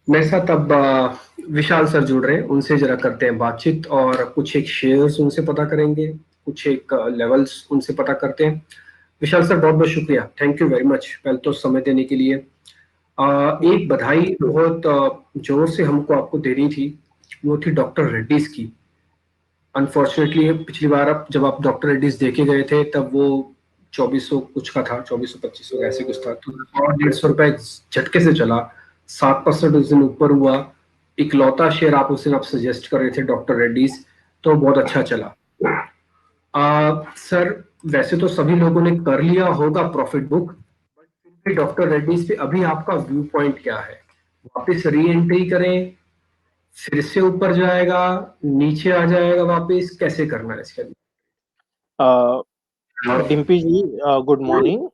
मेरे साथ अब विशाल सर जुड़ रहे हैं, उनसे जरा करते हैं बातचीत और कुछ एक शेयर्स उनसे पता करेंगे, कुछ एक लेवल्स उनसे पता करते हैं। विशाल सर बहुत बहुत शुक्रिया, थैंक यू वेरी मच पहले तो समय देने के लिए। एक बधाई बहुत जोर से हमको आपको देनी थी, वो थी डॉक्टर रेड्डीज की। अनफॉर्चुनेटली पिछली बार जब आप डॉक्टर रेड्डीज देखे गए थे तब वो 2400 कुछ का था, 2400 2500 ऐसे कुछ था, तो 100 150 रुपए झटके से चला। 7% उस दिन ऊपर हुआ। इकलौता शेयर आप उस दिन आप सजेस्ट कर रहे थे डॉक्टर रेड्डीज, तो बहुत अच्छा चला। सर वैसे तो सभी लोगों ने कर लिया होगा प्रॉफिट बुक, बट फिर भी डॉक्टर रेड्डीज पे अभी आपका व्यू पॉइंट क्या है? वापस री एंट्री करें, फिर से ऊपर जाएगा, नीचे आ जाएगा वापस, कैसे करना है इसके लिए? डिम्पी जी, गुड मॉर्निंग।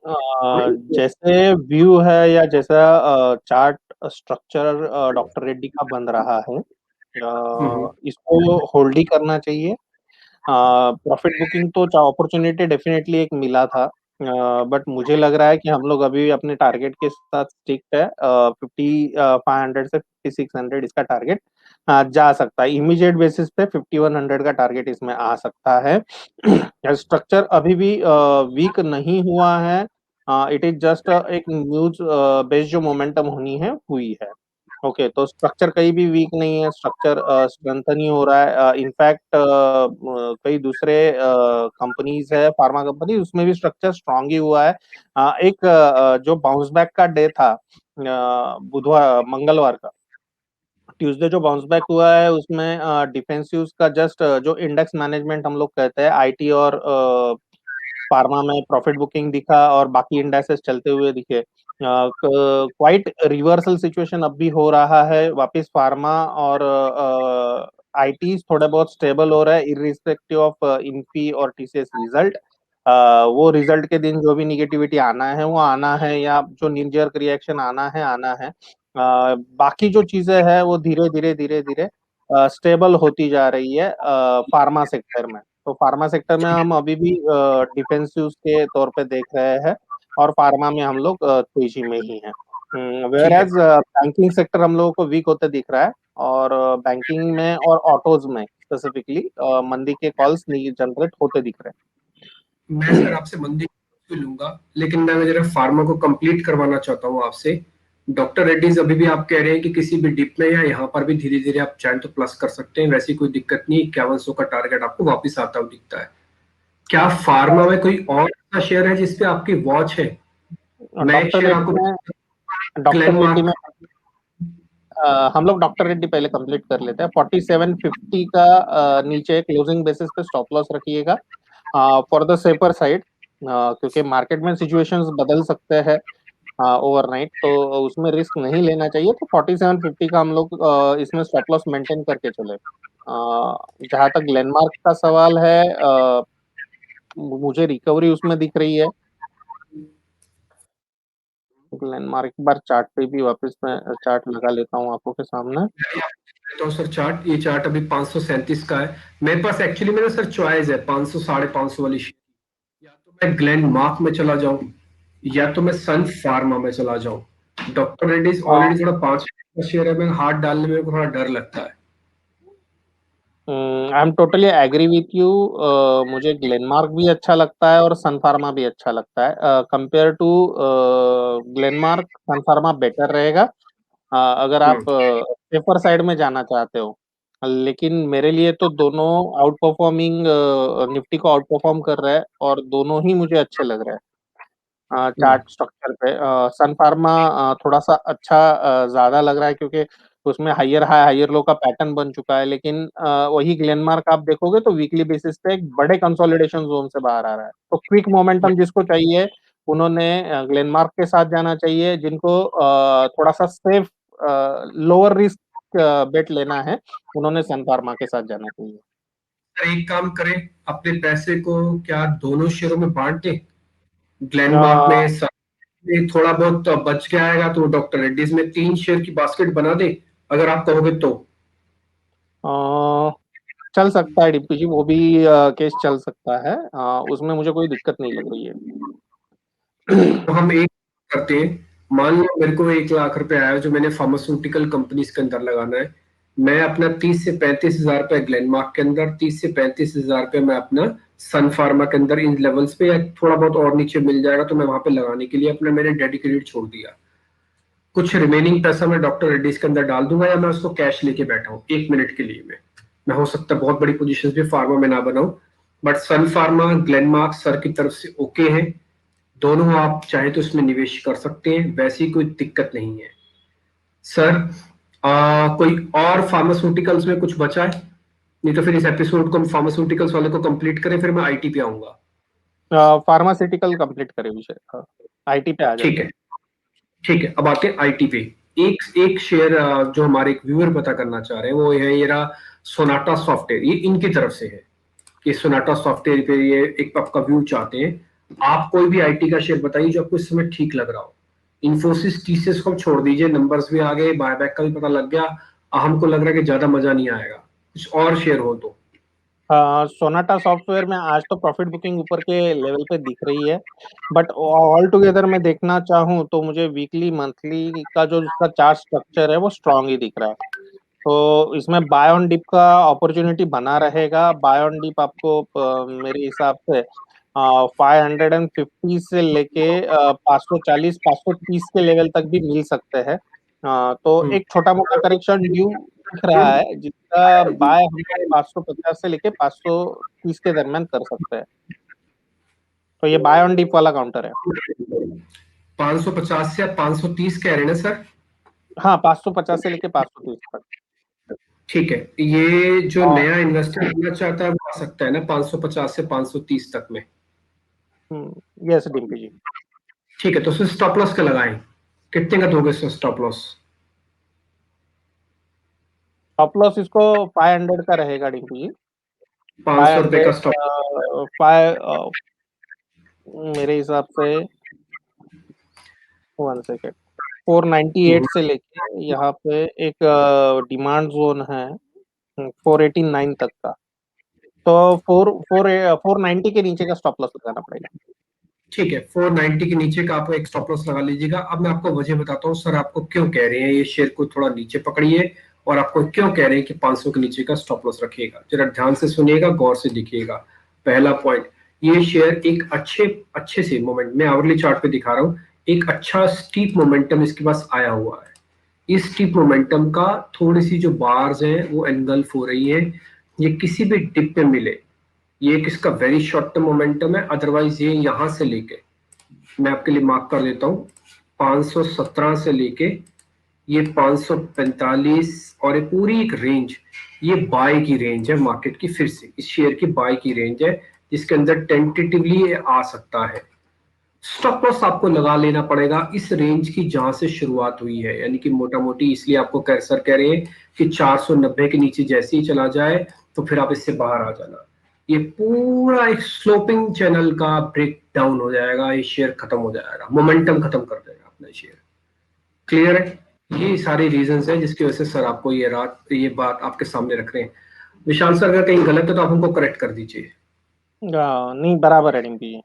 जैसे व्यू है या जैसा चार्ट स्ट्रक्चर डॉक्टर रेड्डी का बन रहा है, हम्म। इसको होल्ड ही करना चाहिए। प्रॉफिट बुकिंग तो अपॉर्चुनिटी डेफिनेटली एक मिला था, बट मुझे लग रहा है कि हम लोग अभी अपने टारगेट के साथ स्टिक है। 5500 से 5600 इसका टारगेट जा सकता है। इमीडिएट बेसिस पे 5100 का टारगेट इसमें आ सकता है। स्ट्रक्चर अभी भी वीक नहीं हुआ है। इट इज जस्ट एक न्यूज बेस्ड जो मोमेंटम होनी है हुई है। ओके, तो स्ट्रक्चर कहीं भी वीक नहीं है, स्ट्रक्चर स्ट्रेंथन ही हो रहा है। इनफैक्ट कई दूसरे कंपनीज है, फार्मा कंपनी, उसमें भी स्ट्रक्चर स्ट्रांग ही हुआ है। एक जो बाउंस बैक का डे था बुधवार मंगलवार का, ट्यूसडे जो बाउंस बैक हुआ है उसमें डिफेंसिव का जस्ट जो इंडेक्स मैनेजमेंट हम लोग कहते हैं, आईटी और फार्मा में प्रॉफिट बुकिंग दिखा और बाकी इंडेक्सेस चलते हुए दिखे। क्वाइट रिवर्सल सिचुएशन अब भी हो रहा है, वापस फार्मा और आईटी थोड़े बहुत स्टेबल हो रहा है इरिस्पेक्टिव ऑफ इन्फी और टीसीएस रिजल्ट। वो रिजल्ट के दिन जो भी निगेटिविटी आना है वो आना है, या जो नीजर्क रिएक्शन आना है आना है। बाकी जो चीजें हैं वो धीरे धीरे धीरे धीरे स्टेबल होती जा रही है फार्मा सेक्टर में। तो फार्मा सेक्टर में हम अभी भी डिफेंसिव के तौर पे देख रहे हैं, और फार्मा में हम लोग तेजी में ही हैं। वेयर ठीक है। एज बैंकिंग सेक्टर हम लोगों को वीक होते दिख रहा है, और बैंकिंग में और ऑटोज में स्पेसिफिकली मंदी के कॉल्स जनरेट होते दिख रहे मैं सर आपसे मंदी भी लूंगा, लेकिन मैं जरा फार्मा को कंप्लीट करवाना चाहता हूँ आपसे। डॉक्टर रेड्डीज अभी भी आप कह रहे हैं कि किसी भी डिप में या यहाँ पर भी धीरे धीरे आप चाहें तो प्लस कर सकते हैं, वैसी कोई दिक्कत नहीं। 5100 का टारगेट आपको वापस आता हुआ दिखता है। क्या फार्मा में कोई और ऐसा शेयर है जिसपे आपकी वॉच है? हैं। मैं एक शेयर आपको डॉक्टर रेड्डी में ग्लेनमार्क। हम लोग डॉक्टर रेड्डी पहले कंप्लीट कर लेते हैं। 4750 का नीचे क्लोजिंग बेसिस पे स्टॉप लॉस रखिएगा फॉर द सेफर साइड, क्योंकि मार्केट में सिचुएशंस बदल सकते हैं ओवरनाइट, तो उसमें रिस्क नहीं लेना चाहिए। तो 4750 का हम लोग इसमें स्टॉप लॉस मेंटेन करके चले। जहां तक ग्लेनमार्क का सवाल है, मुझे रिकवरी उसमें दिख रही है। ग्लेनमार्क एक बार चार्ट पे भी वापस मैं चार्ट लगा लेता हूँ आंखों के सामने। तो सर चार्ट, ये चार्ट अभी 537 का है मेरे पास। एक्चुअली मेरा सर चॉइस है 500 550 वाली शेयर। या तो मैं ग्लेन मार्क में चला जाऊं, या तो मैं सन फार्मा में चला जाऊं। डॉक्टर रेड्डीज ऑलरेडी थोड़ा 5 का शेयर है, मैं हाथ डालने में मेरे को थोड़ा डर लगता है। I am totally agree with you. मुझे ग्लेनमार्क भी अच्छा लगता है और सन फार्मा भी अच्छा लगता है। Compare to Glenmark, Sun Pharma better रहेगा अगर आप हम्म। सेफर साइड में जाना चाहते हो। लेकिन मेरे लिए तो दोनों आउट परफॉर्मिंग, निफ्टी को आउट परफॉर्म कर रहा है, और दोनों ही मुझे अच्छे लग रहे हैं हम्म। चार्ट स्ट्रक्चर पे। सन फार्मा थोड़ा सा अच्छा ज्यादा लग रहा है, क्योंकि उसमें हायर हाई हायर लो का पैटर्न बन चुका है। लेकिन वही ग्लेनमार्क आप देखोगे तो वीकली बेसिस पे एक बड़े कंसोलिडेशन जोन से बाहर आ रहा है। तो क्विक मोमेंटम जिसको चाहिए उन्होंने ग्लेनमार्क के साथ जाना चाहिए। जिनको थोड़ा सा सेफ लोअर रिस्क बेट लेना है, उन्होंने सन फार्मा के साथ जाना चाहिए। सर एक काम करें, अपने पैसे को क्या दोनों शेयरों में बांट दें? ग्लेन मार्क अ, में थोड़ा बहुत बच के आएगा तो डॉक्टर रेड्डीज में 3 शेयर की बास्केट बना दे, अगर आप कहोगे तो। अ, चल सकता है डिप्टी जी, वो भी केस चल सकता है। उसमें मुझे कोई दिक्कत नहीं लग रही है। तो हम एक करते हैं, मान लो मेरे को 1 लाख रुपए आया जो मैंने फार्मास्यूटिकल कंपनीज के अंदर लगाना है, मैं अपना 30 से 35 हजार रुपए ग्लेनमार्क के अंदर, 30 से 35 हजार रुपए मैं अपना सन फार्मा के अंदर इन लेवल्स पे, या थोड़ा बहुत और नीचे मिल जाएगा तो मैं वहां पे लगाने के लिए अपना मैंने डेडिकेटेड छोड़ दिया। कुछ रिमेनिंग पैसा मैं डॉक्टर रेड्डीज के अंदर डाल दूंगा, या मैं उसको कैश लेके बैठा हूँ 1 मिनट के लिए मैं हो सकता है बहुत बड़ी पोजीशन भी फार्मा में ना बनाऊं, but Sun Pharma Glenmark sir की तरफ से ओके है, दोनों आप चाहे तो इसमें निवेश कर सकते हैं, वैसी कोई दिक्कत नहीं है। सर कोई और फार्मास्यूटिकल्स में कुछ बचा है? नहीं तो फिर इस एपिसोड को हम फार्मास्यूटिकल्स वाले को कंप्लीट करें, फिर मैं आईटी पे आऊंगा। फार्मास्यूटिकल कंप्लीट करे विषय, आईटी पे आ ठीक जाते है, ठीक है, अब आते हैं आईटी पे। एक एक शेयर जो हमारे एक व्यूअर पता करना चाह रहे हैं वो है ये रहा, सोनाटा सॉफ्टवेयर, ये इनकी तरफ से है कि सोनाटा सॉफ्टवेयर पे ये एक आपका व्यू चाहते हैं। आप कोई भी आईटी का शेयर बताइए जो आपको इस समय ठीक लग रहा हो। इन्फोसिस टीसीएस को छोड़ दीजिए, नंबर्स भी आ गए, बायबैक का भी पता लग गया, हमको लग रहा है कि ज्यादा मजा नहीं आएगा, कुछ और शेयर हो तो। सोनाटा सॉफ्टवेयर में आज तो प्रॉफिट बुकिंग ऊपर के लेवल पे दिख रही है, बट ऑल टुगेदर मैं देखना चाहूँ तो मुझे वीकली मंथली का जो उसका चार्ट स्ट्रक्चर है वो स्ट्रांग ही दिख रहा है। तो इसमें बाय ऑन डिप का अपॉर्चुनिटी बना रहेगा। बाय ऑन डिप आपको मेरे हिसाब से 550 से लेके 540 530 के लेवल तक भी मिल सकते हैं। तो हम्म। एक छोटा मोटा करेक्शन ड्यू दिख रहा है, जिसका बाय हम लोग 550 से लेके 530 के दरमियान कर सकते हैं। तो ये बाय ऑन डिप वाला काउंटर है। 550 से आप 530 कह रहे हैं ना सर? हाँ, 550 से लेके 530 तक। ठीक है, ये जो और नया इन्वेस्टर करना चाहता है वो आ सकता है ना 550 से 530 तक में? यस डिम्पी जी। ठीक है, तो उसमें स्टॉप लॉस का लगाएं, कितने का दोगे sir stop loss? Stop loss इसको 500 का रहेगा डिम्पी जी। 500 रुपए का 500 स्टॉप। 5 मेरे हिसाब से 1 सेकेंड 498 से लेके यहाँ पे एक डिमांड जोन है 489 तक का। तो 490 के नीचे का स्टॉप लॉस लगाना पड़ेगा। ठीक है, 490 के नीचे का आप एक स्टॉप लॉस लगा लीजिएगा। अब मैं आपको वजह बताता हूँ सर, आपको क्यों कह रहे हैं ये शेयर को थोड़ा नीचे पकड़िए, और आपको क्यों कह रहे हैं कि 500 के नीचे का स्टॉप लॉस रखिएगा। जरा ध्यान से सुनिएगा, गौर से देखिएगा। पहला पॉइंट, ये शेयर एक अच्छे अच्छे से मोमेंट में आवरली चार्ट पे दिखा रहा हूँ, एक अच्छा स्टीप मोमेंटम इसके पास आया हुआ है। इस स्टीप मोमेंटम का थोड़ी सी जो बार्स हैं वो एनगल्फ हो रही है, ये किसी भी डिप पे मिले, ये किसका वेरी शॉर्ट टर्म मोमेंटम है, अदरवाइज ये यहां से लेके, मैं आपके लिए मार्क कर देता हूं, 517 से लेके ये 545 और ये पूरी एक रेंज, ये बाय की रेंज है मार्केट की, फिर से इस शेयर की बाय की रेंज है जिसके अंदर टेंटेटिवली ये आ सकता है। स्टॉप लॉस आपको लगा लेना पड़ेगा इस रेंज की जहां से शुरुआत हुई है, यानी कि मोटा मोटी, इसलिए आपको सर कह रहे हैं कि 490 के नीचे जैसे ही चला जाए तो फिर आप इससे बाहर आ जाना। ये पूरा एक स्लोपिंग चैनल का ब्रेक डाउन हो जाएगा, ये शेयर खत्म हो जाएगा, मोमेंटम खत्म कर देगा अपना शेयर। क्लियर है? ये सारी रीजंस है जिसकी वजह से सर आपको ये बात आपके सामने रख रहे हैं। विशाल सर अगर कहीं गलत है तो आप हमको करेक्ट कर दीजिए। नहीं, बराबर है डिम्पी जी।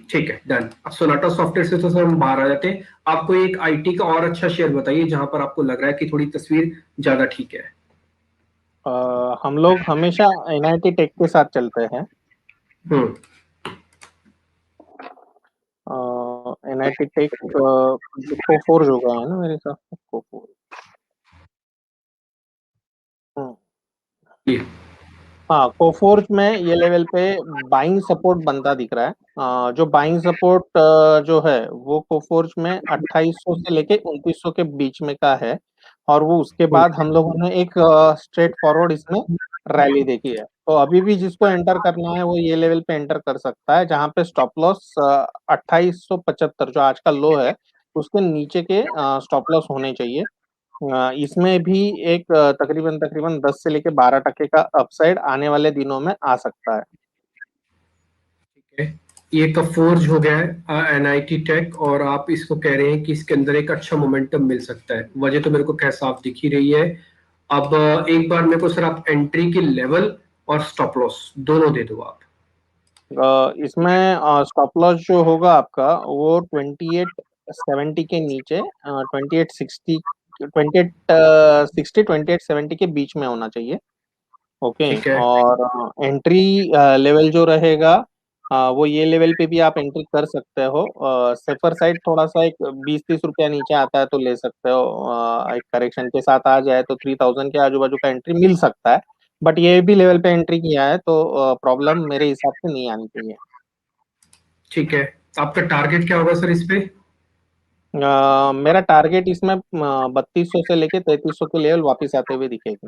ठीक है, डन। अब सोनाटा सॉफ्टवेयर से तो सर हम बाहर आ जाते हैं। आपको एक आईटी का और अच्छा शेयर बताइए जहां पर आपको लग रहा है कि थोड़ी तस्वीर ज्यादा ठीक है। हम लोग हमेशा एनआईटी टेक के साथ चलते हैं। हम्म। एनआईटी टेक जो कोफोर्ज होगा है ना मेरे हिसाब से कोफोर्ज। हम्म। जी। हाँ, कोफोर्ज में ये लेवल पे बाइंग सपोर्ट बनता दिख रहा है। जो बाइंग सपोर्ट जो है वो कोफोर्ज में 2800 से लेके 2900 के बीच में का है, और वो उसके हम्म। बाद हम लोगों ने एक स्ट्रेट फॉरवर्ड इसमें रैली देखी है। तो अभी भी जिसको एंटर करना है वो ये लेवल पे एंटर कर सकता है, जहां पे स्टॉप लॉस 2875 जो आज का लो है उसके नीचे के स्टॉप लॉस होने चाहिए। इसमें भी एक तकरीबन तकरीबन 10 से लेके 12% का अपसाइड आने वाले दिनों में आ सकता है। ठीक है, ये कफोर्ज हो गया है एनआईटी टेक, और आप इसको कह रहे हैं कि इसके अंदर एक अच्छा मोमेंटम मिल सकता है। वजह तो मेरे को क्या साफ दिख ही रही है। अब एक बार मेरे को सर आप एंट्री की लेवल और स्टॉप लॉस दोनों दे दो आप। इसमें स्टॉप लॉस जो होगा आपका वो 28 2870 के नीचे 2860 2860 2870 के बीच में होना चाहिए। ओके। ठीक है। और एंट्री लेवल जो रहेगा वो ये लेवल पे भी आप एंट्री कर सकते हो। सेफर साइड थोड़ा सा एक 20-30 रुपया नीचे आता है तो ले सकते हो। एक करेक्शन के साथ आ जाए तो 3000 के आजू बाजू का एंट्री मिल सकता है। बट ये भी लेवल पे एंट्री किया है तो प्रॉब्लम मेरे हिसाब से नहीं आनी चाहिए। ठीक है, आपका टारगेट क्या होगा सर इस पे? मेरा टारगेट इसमें 3200 से लेके 3300 के लेवल वापस आते हुए दिखेगी।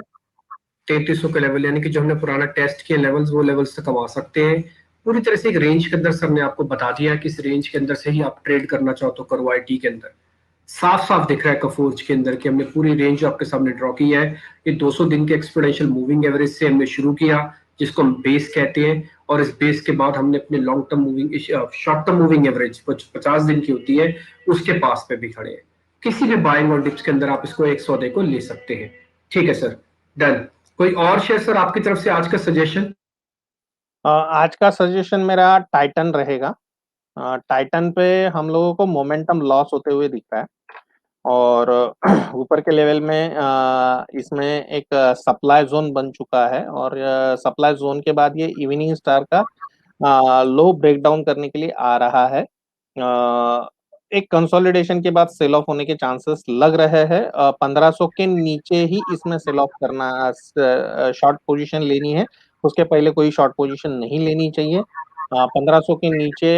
3300 के लेवल, यानी कि जो हमने पुराना टेस्ट किए लेवल्स, वो लेवल्स तक कमा सकते हैं पूरी तरह से। एक रेंज के अंदर सर ने आपको बता दिया कि इस रेंज के अंदर से ही आप ट्रेड करना चाहो तो करो। आईटी के अंदर साफ साफ दिख रहा है कफोर्ज के अंदर कि हमने पूरी रेंज आपके सामने ड्रॉ की है। ये 200 दिन के एक्सपोनेंशियल मूविंग एवरेज से हमने शुरू किया, जिसको हम बेस कहते हैं, और इस बेस के बाद हमने अपने long term moving, short term moving average 50 दिन की होती है, उसके पास पे भी खड़े हैं। किसी भी बाइंग और डिप्स के अंदर आप इसको एक सौदे को ले सकते हैं। ठीक है सर, डन। कोई और शेयर सर आपकी तरफ से आज का सजेशन? आज का सजेशन मेरा टाइटन रहेगा। टाइटन पे हम लोगों को मोमेंटम लॉस होते हुए दिख रहा है। और ऊपर के लेवल में इसमें एक सप्लाई जोन बन चुका है और सप्लाई जोन के बाद ये इवनिंग स्टार का लो ब्रेक डाउन करने के लिए आ रहा है। एक कंसोलिडेशन के बाद सेल ऑफ होने के चांसेस लग रहे हैं। 1500 के नीचे ही इसमें सेल ऑफ करना, शॉर्ट पोजीशन लेनी है। उसके पहले कोई शॉर्ट पोजीशन नहीं लेनी चाहिए। 1500 के नीचे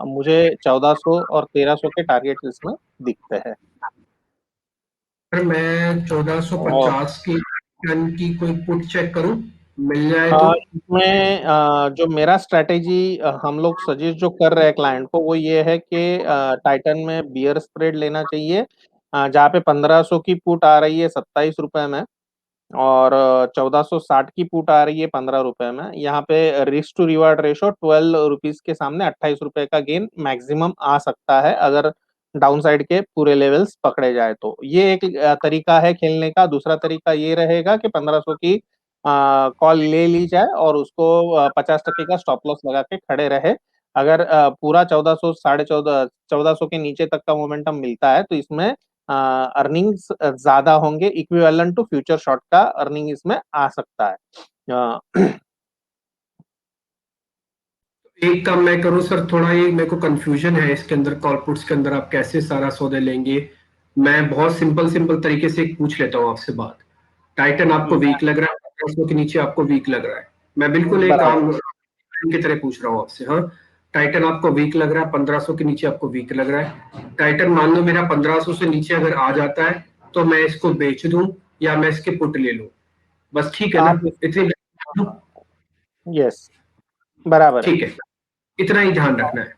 मुझे 1400 और 1300 के टारगेट इसमें दिखते हैं। सर मैं और 1450 की टन की कोई पुट चेक करूं, मिल जाए तो? इसमें जो मेरा स्ट्रेटेजी हम लोग सजेस्ट जो कर रहे हैं क्लाइंट को वो ये है कि टाइटन में बियर स्प्रेड लेना चाहिए। जहाँ पे 1500 की पुट आ रही है 27 रुपए में और 1460 की पुट आ रही है 15 रुपए में। यहाँ पे risk to reward ratio 12 rupees के सामने 28 रुपए का गेन मैक्सिमम आ सकता है अगर डाउन साइड के पूरे लेवल्स पकड़े जाए तो। ये एक तरीका है खेलने का। दूसरा तरीका ये रहेगा कि 1500 की कॉल ले ली जाए और उसको 50% का स्टॉप लॉस लगा के खड़े रहे। अगर पूरा 1400 1400 के नीचे तक का मोमेंटम मिलता है तो इसमें अर्निंग्स ज्यादा होंगे। इक्विवेलेंट टू फ्यूचर शॉर्ट का अर्निंग इसमें आ सकता है। एक काम मैं करूं सर, थोड़ा ये मेरे को कंफ्यूजन है इसके अंदर, कॉलपुट्स के अंदर आप कैसे सारा सौदे लेंगे। मैं बहुत सिंपल सिंपल तरीके से एक पूछ लेता हूं आपसे बात। टाइटन आपको वीक लग रहा है, 1500 के नीचे आपको वीक लग रहा है। मैं बिल्कुल एक बराबर। आम की तरह पूछ रहा हूँ आपसे। हाँ, टाइटन आपको वीक लग रहा है, 1500 के नीचे आपको वीक लग रहा है। टाइटन मान लो मेरा 1500 से नीचे अगर आ जाता है तो मैं इसको बेच दूं या मैं इसके पुट ले लूं? बस ठीक है ना, आप इतनी? यस, बराबर है। ठीक है, इतना ही ध्यान रखना है।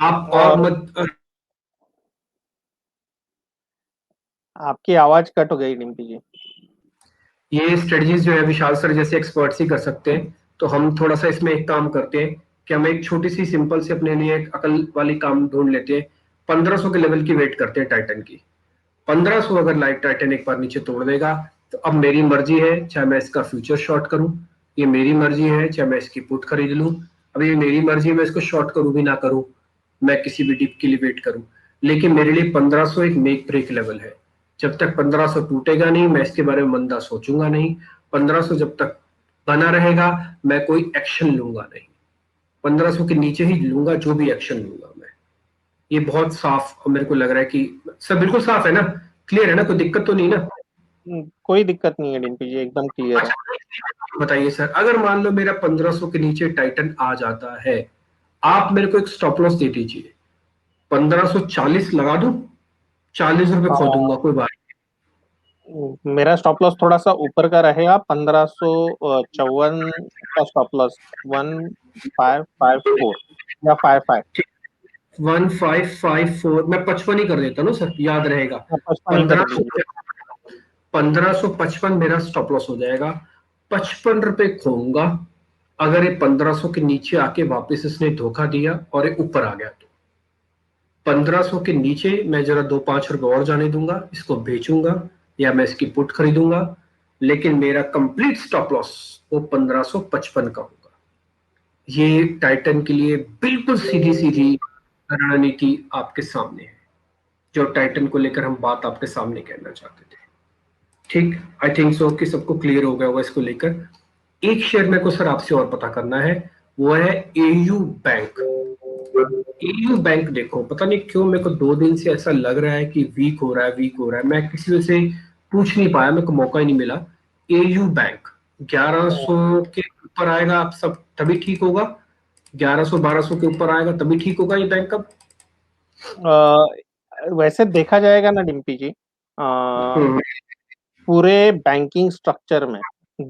आप और और मत। आपकी आवाज कट हो गई डिम्पी जी। ये स्ट्रेटजीज जो है विशाल सर जैसे एक्सपर्ट्स ही कर सकते हैं, तो हम थोड़ा सा इसमें एक काम करते हैं कि हम एक छोटी सी सिंपल से अपने लिए एक अकल वाली काम ढूंढ लेते हैं। 1500 के लेवल की वेट करते हैं टाइटन की। 1500 अगर लाइट टाइटन एक बार नीचे तोड़ देगा तो अब मेरी मर्जी है, चाहे मैं इसका फ्यूचर शॉर्ट करूं, ये मेरी मर्जी है, चाहे मैं इसकी पुट खरीद लूं। अब ये मेरी मर्जी है, मैं इसको शॉर्ट करूं भी ना करूं, मैं किसी भी डिप के लिए वेट करूं। लेकिन मेरे लिए 1500 एक मेक ब्रेक लेवल है। जब तक 1500 टूटेगा नहीं मैं इसके बारे में मंदा सोचूंगा नहीं। 1500 जब तक बना रहेगा मैं कोई एक्शन लूंगा नहीं। 1500 के नीचे ही लूंगा जो भी एक्शन लूंगा मैं। ये बहुत साफ मेरे को लग रहा है कि सब बिल्कुल साफ है ना, क्लियर है ना, कोई दिक्कत तो नहीं ना? कोई दिक्कत नहीं है डिम्पी जी, एकदम क्लियर है। अच्छा बताइए सर, अगर मान लो मेरा 1500 के नीचे टाइटन आ जाता है, आप मेरे को एक स्टॉप लॉस दे दीजिए। 1540 लगा दूं, 40 रुपए खो दूंगा, कोई बात मेरा स्टॉप लॉस थोड़ा सा ऊपर का रहेगा। 1554 का स्टॉप लॉस 1554 या 55। नहीं। 1554 मैं 55 ही कर देता ना सर, याद रहेगा। 55 ही कर पंद्रह दीजिए। 1555 मेरा स्टॉप लॉस हो जाएगा। 55 रुपए खोऊंगा अगर ये 1500 के नीचे आके वापस इसने धोखा दिया और ये ऊपर आ गया तो। 1500 के नीचे मैं जरा 2-5 रुपए और जाने दूंगा, इसको बेचूंगा या मैं इसकी पुट खरीदूंगा। लेकिन मेरा कंप्लीट स्टॉप लॉस वो 1555 का होगा। ये टाइटन के लिए बिल्कुल सीधी सीधी रणनीति आपके सामने है। जो टाइटन को लेकर हम बात आपके सामने कहना चाहते थे। ठीक, आई थिंक सो कि सबको क्लियर हो गया होगा इसको लेकर। एक शेयर मेरे को सर आपसे और पता करना है, वो है एयू बैंक। एयू बैंक देखो, पता नहीं क्यों मेरे को 2 दिन से ऐसा लग रहा है कि वीक हो रहा है, वीक हो रहा है। मैं किसी से पूछ नहीं पाया, मेरे को मौका ही नहीं मिला। एयू बैंक 1100 के ऊपर आएगा आप सब तभी ठीक होगा, 1100-1200 के ऊपर आएगा तभी ठीक होगा ये बैंक कब? वैसे देखा जाएगा ना डिम्पी जी, हम्म, पूरे बैंकिंग स्ट्रक्चर में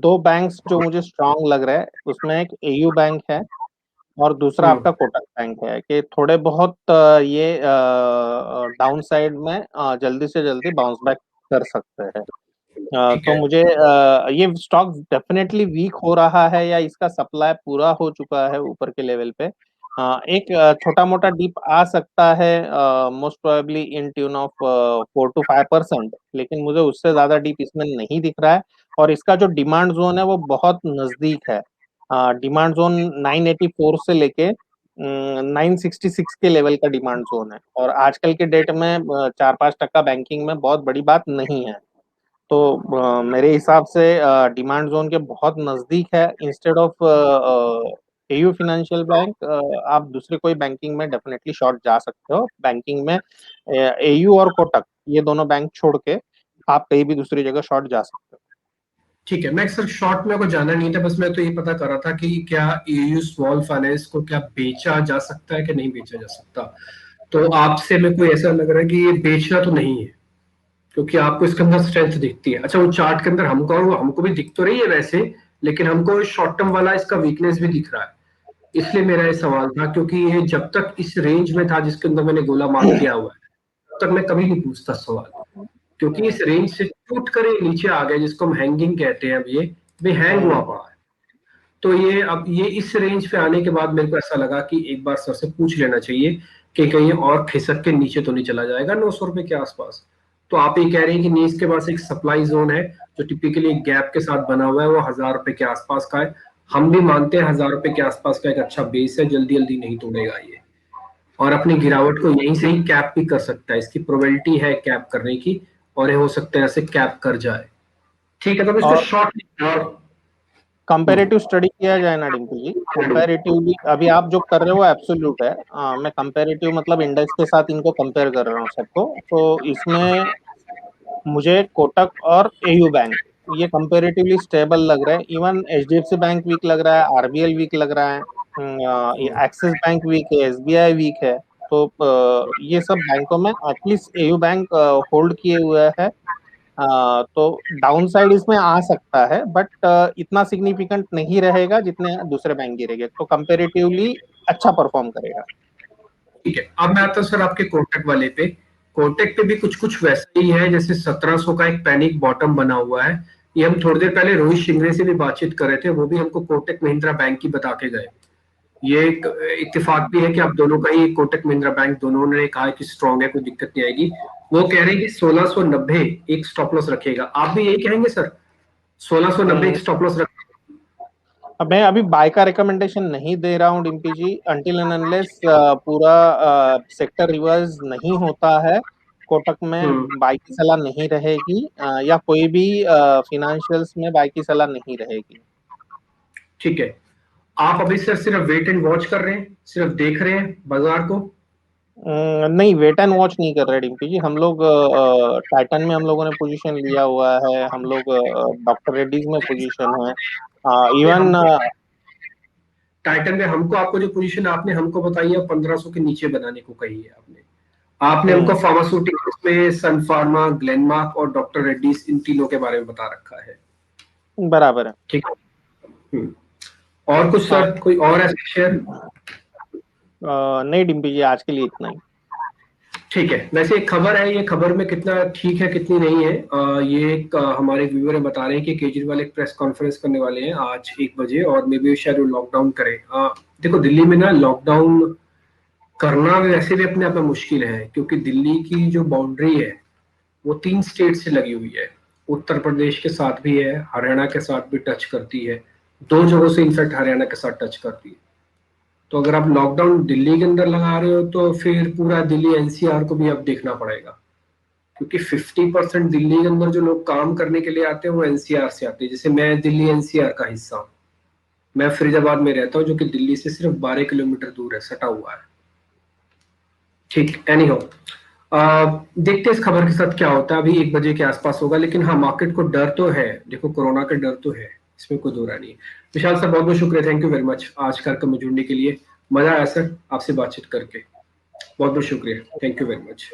2 बैंक्स जो मुझे स्ट्रांग लग रहा है, उसमें एक एयू बैंक है और दूसरा हम्म, आपका कोटक बैंक है, कि थोड़े बहुत ये डाउन साइड में जल्दी से जल्दी बाउंस बैक कर सकते हैं। ठीक तो है। मुझे ये स्टॉक डेफिनेटली वीक हो रहा है या इसका सप्लाई पूरा हो चुका है ऊपर के लेवल पे। एक छोटा मोटा डिप आ सकता है, most probably in tune of 4 to 5%, लेकिन मुझे उससे ज्यादा डिप इसमें नहीं दिख रहा है। और इसका जो डिमांड जोन है वो बहुत नजदीक है। डिमांड जोन 984 से लेके 966 के लेवल का डिमांड जोन है, और आजकल के डेट में 4-5% बैंकिंग में बहुत बड़ी बात नहीं है। तो मेरे हिसाब से डिमांड जोन के बहुत नजदीक है। Instead of AU financial bank, आप दूसरे कोई बैंकिंग में डेफिनेटली शॉर्ट जा सकते हो। बैंकिंग में एयू और कोटक, ये दोनों बैंक छोड़ के आप कहीं भी दूसरी जगह शॉर्ट जा सकते हो। ठीक है, मैं सर शॉर्ट में को जाना नहीं था, बस मैं तो ये पता कर रहा था कि क्या एयू स्मॉल फाइनेंस को क्या बेचा जा सकता है कि नहीं बेचा जा सकता। तो आपसे मेरे को ऐसा लग रहा है कि ये बेचना तो नहीं है, क्योंकि आपको इसके अंदर स्ट्रेंथ दिखती है। अच्छा, वो चार्ट के अंदर हमको हमको भी दिख तो रही है वैसे, लेकिन हमको शॉर्ट टर्म वाला इसका वीकनेस भी दिख रहा है। इसलिए मेरा ये सवाल था, क्योंकि ये जब तक इस रेंज में था जिसके अंदर मैंने गोला मार्क किया हुआ है, तब तक मैं कभी नहीं पूछता सवाल। क्योंकि इस रेंज से टूट कर ये नीचे आ गया, जिसको हम हैंगिंग कहते हैं, अब ये हैंग हुआ हम्म, पड़ा है। तो ये अब ये इस रेंज पे आने के बाद मेरे को ऐसा लगा कि एक बार सर से पूछ लेना चाहिए कि कहीं और खिसक के नीचे तो नहीं चला जाएगा 900 रुपए के आसपास। तो आप ये कह रहे हैं कि नीचे के पास एक सप्लाई जोन है जो टिपिकली एक गैप के साथ बना हुआ है, वो 1000 रुपए के आसपास का है। हम भी मानते हैं 1000 रुपए के आसपास का एक अच्छा बेस है, जल्दी जल्दी नहीं तोड़ेगा ये, और अपनी गिरावट को यहीं से ही कैप भी कर सकता है। इसकी प्रोबेबिलिटी है कैप करने की, और ये हो सकता है ऐसे कैप कर जाए। ठीक है, तो इसको और शॉर्ट और कंपैरेटिव स्टडी किया जाए ना डिंपल जी, कंपैरेटिवली अभी आप जो कर रहे हो वो एब्सोल्यूट है। मैं कंपैरेटिव मतलब इंडेक्स के साथ इनको कंपेयर कर रहा हूँ सबको। तो इसमें मुझे कोटक और एयू बैंक ये कंपैरेटिवली स्टेबल लग रहा है। इवन एचडीएफसी बैंक वीक लग रहा है, आरबीएल वीक लग रहा है, एक्सिस बैंक वीक है, एसबीआई वीक है। तो ये सब बैंकों में एटलीस्ट एयू बैंक होल्ड किए हुए है। तो डाउन साइड इसमें आ सकता है, बट इतना सिग्निफिकेंट नहीं रहेगा जितने दूसरे बैंक गिरेंगे। तो कंपेरेटिवली अच्छा परफॉर्म करेगा। ठीक है, अब मैं आता हूँ सर आपके कोटक वाले पे। कोटक पे भी कुछ कुछ वैसा ही है, जैसे 1700 का एक पैनिक बॉटम बना हुआ है। ये हम थोड़ी देर पहले रोहित शिंगरे से भी बातचीत कर रहे थे, वो भी हमको कोटक महिंद्रा बैंक की बता के गए। ये एक इत्तेफाक भी है कि आप दोनों का ही कोटक महिंद्रा बैंक, दोनों ने कहा है कि स्ट्रांग है, कोई दिक्कत नहीं आएगी। वो कह रहे हैं कि 1690 एक स्टॉप लॉस रखेगा। आप भी यही कहेंगे सर, 1690 एक स्टॉप लॉस रखेगा? अब मैं अभी बाय का रिकमेंडेशन नहीं दे रहा हूँ डिम्पी जी, अनटिल एंड अनलेस पूरा सेक्टर रिवर्स नहीं होता है। कोटक में हम्म, बाय की सलाह नहीं रहेगी, या कोई भी फिनेंशियल्स में बाय की सलाह नहीं रहेगी। ठीक है। आप अभी सर सिर्फ वेट एंड वॉच कर रहे हैं, सिर्फ देख रहे हैं बाजार को? नहीं, वेट एंड वॉच नहीं कर रहे डिम्पी जी। हम लोग टाइटन में हम लोगों ने पोजीशन लिया हुआ है, हम लोग डॉक्टर रेड्डीज में पोजीशन है। पे इवन हमको टाइटन में हमको आपको जो पोजीशन आपने हमको बताई है 1500 के नीचे बनाने को कही है आपने। आपने हमको फार्मास्यूटिकल्स में सन फार्मा, ग्लेनमार्क और डॉक्टर रेड्डीज, इन तीनों के बारे में बता रखा है। बराबर है। ठीक है। और कुछ हाँ, सर, कोई और ऐसे शेयर? नहीं डिम्पी जी, आज के लिए इतना ही। ठीक है, वैसे एक खबर है, ये खबर में कितना ठीक है कितनी नहीं है, ये एक हमारे व्यूअर बता रहे हैं कि केजरीवाल एक प्रेस कॉन्फ्रेंस करने वाले हैं आज 1 बजे, और मे बी शायद वो लॉकडाउन करें। देखो दिल्ली में ना लॉकडाउन करना वैसे भी अपने आप में मुश्किल है, क्योंकि दिल्ली की जो बाउंड्री है वो 3 स्टेट से लगी हुई है। उत्तर प्रदेश के साथ भी है, हरियाणा के साथ भी टच करती है, 2 जगहों से इनफैक्ट हरियाणा के साथ टच करती है। तो अगर आप लॉकडाउन दिल्ली के अंदर लगा रहे हो तो फिर पूरा दिल्ली एनसीआर को भी अब देखना पड़ेगा, क्योंकि 50% दिल्ली के अंदर जो लोग काम करने के लिए आते हैं वो एनसीआर से आते हैं। जैसे मैं दिल्ली एनसीआर का हिस्सा हूँ, मैं फरीदाबाद में रहता हूँ जो कि दिल्ली से सिर्फ 12 किलोमीटर दूर है, सटा हुआ है। ठीक, एनी हो, देखते हैं इस खबर के साथ क्या होता है। अभी 1 बजे के आसपास होगा, लेकिन हाँ मार्केट को डर तो है, देखो कोरोना का डर तो है, इसमें कोई दो राय नहीं है। विशाल सर बहुत बहुत शुक्रिया, थैंक यू वेरी मच आज कार्यक्रम में जुड़ने के लिए, मजा आया सर आपसे बातचीत करके, बहुत बहुत शुक्रिया, थैंक यू वेरी मच।